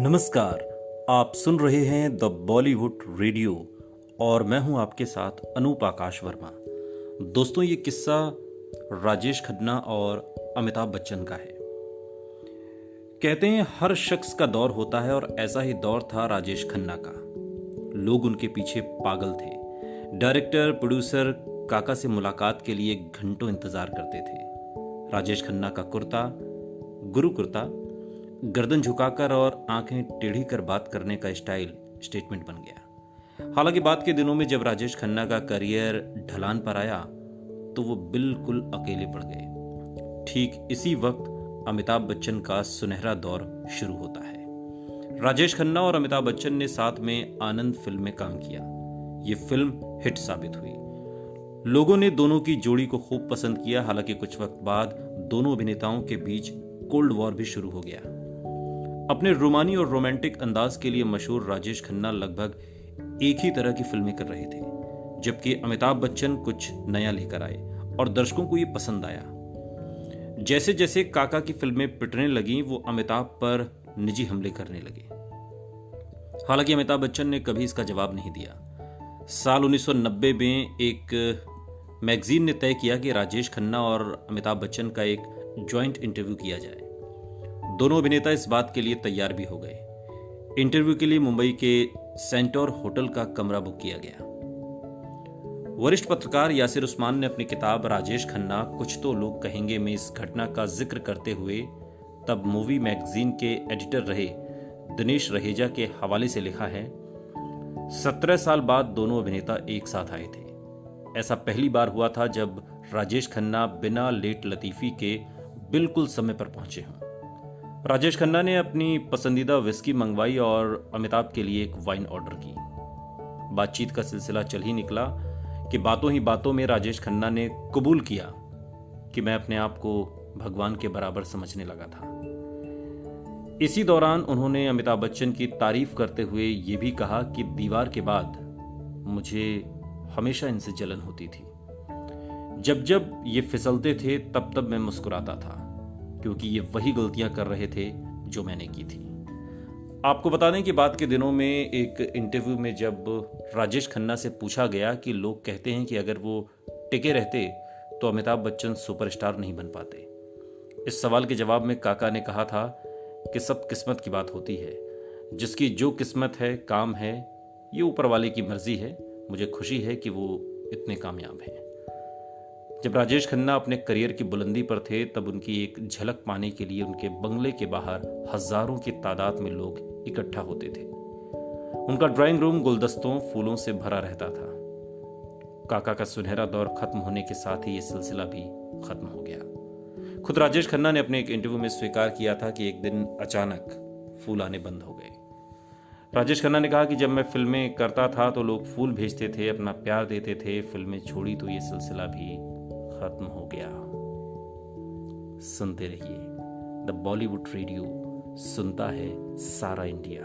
नमस्कार। आप सुन रहे हैं द बॉलीवुड रेडियो और मैं हूं आपके साथ अनूप आकाश वर्मा। दोस्तों, ये किस्सा राजेश खन्ना और अमिताभ बच्चन का है। कहते हैं हर शख्स का दौर होता है और ऐसा ही दौर था राजेश खन्ना का। लोग उनके पीछे पागल थे। डायरेक्टर, प्रोड्यूसर काका से मुलाकात के लिए घंटों इंतजार करते थे। राजेश खन्ना का कुर्ता, गुरु कुर्ता, गर्दन झुकाकर और आंखें टेढ़ी कर बात करने का स्टाइल स्टेटमेंट बन गया। हालांकि बाद के दिनों में जब राजेश खन्ना का करियर ढलान पर आया तो वो बिल्कुल अकेले पड़ गए। ठीक इसी वक्त अमिताभ बच्चन का सुनहरा दौर शुरू होता है। राजेश खन्ना और अमिताभ बच्चन ने साथ में आनंद फिल्म में काम किया। ये फिल्म हिट साबित हुई। लोगों ने दोनों की जोड़ी को खूब पसंद किया। हालांकि कुछ वक्त बाद दोनों अभिनेताओं के बीच कोल्ड वॉर भी शुरू हो गया। अपने रोमानी और रोमांटिक अंदाज के लिए मशहूर राजेश खन्ना लगभग एक ही तरह की फिल्में कर रहे थे, जबकि अमिताभ बच्चन कुछ नया लेकर आए और दर्शकों को ये पसंद आया। जैसे जैसे काका की फिल्में पिटने लगी, वो अमिताभ पर निजी हमले करने लगे। हालांकि अमिताभ बच्चन ने कभी इसका जवाब नहीं दिया। साल 1990 में एक मैगजीन ने तय किया कि राजेश खन्ना और अमिताभ बच्चन का एक ज्वाइंट इंटरव्यू किया जाए। दोनों अभिनेता इस बात के लिए तैयार भी हो गए। इंटरव्यू के लिए मुंबई के सेंटोर होटल का कमरा बुक किया गया। वरिष्ठ पत्रकार यासिर उस्मान ने अपनी किताब राजेश खन्ना कुछ तो लोग कहेंगे में इस घटना का जिक्र करते हुए तब मूवी मैगजीन के एडिटर रहे दिनेश रहेजा के हवाले से लिखा है, 17 साल बाद दोनों अभिनेता एक साथ आए थे। ऐसा पहली बार हुआ था जब राजेश खन्ना बिना लेट लतीफी के बिल्कुल समय पर पहुंचे हों। राजेश खन्ना ने अपनी पसंदीदा विस्की मंगवाई और अमिताभ के लिए एक वाइन ऑर्डर की। बातचीत का सिलसिला चल ही निकला कि बातों ही बातों में राजेश खन्ना ने कबूल किया कि मैं अपने आप को भगवान के बराबर समझने लगा था। इसी दौरान उन्होंने अमिताभ बच्चन की तारीफ करते हुए यह भी कहा कि दीवार के बाद मुझे हमेशा इनसे जलन होती थी। जब जब ये फिसलते थे तब तब मैं मुस्कुराता था, क्योंकि ये वही गलतियां कर रहे थे जो मैंने की थी। आपको बता दें कि बाद के दिनों में एक इंटरव्यू में जब राजेश खन्ना से पूछा गया कि लोग कहते हैं कि अगर वो टिके रहते तो अमिताभ बच्चन सुपरस्टार नहीं बन पाते, इस सवाल के जवाब में काका ने कहा था कि सब किस्मत की बात होती है। जिसकी जो किस्मत है, काम है, ये ऊपर वाले की मर्जी है। मुझे खुशी है कि वो इतने कामयाब हैं। जब राजेश खन्ना अपने करियर की बुलंदी पर थे तब उनकी एक झलक पाने के लिए उनके बंगले के बाहर हजारों की तादाद में लोग इकट्ठा होते थे। उनका ड्राइंग रूम गुलदस्तों, फूलों से भरा रहता था। काका का सुनहरा दौर खत्म होने के साथ ही ये सिलसिला भी खत्म हो गया। खुद राजेश खन्ना ने अपने एक इंटरव्यू में स्वीकार किया था कि एक दिन अचानक फूल आने बंद हो गए। राजेश खन्ना ने कहा कि जब मैं फिल्में करता था तो लोग फूल भेजते थे, अपना प्यार देते थे। फिल्में छोड़ी तो ये सिलसिला भी खत्म हो गया। सुनते रहिए द बॉलीवुड रेडियो, सुनता है सारा इंडिया।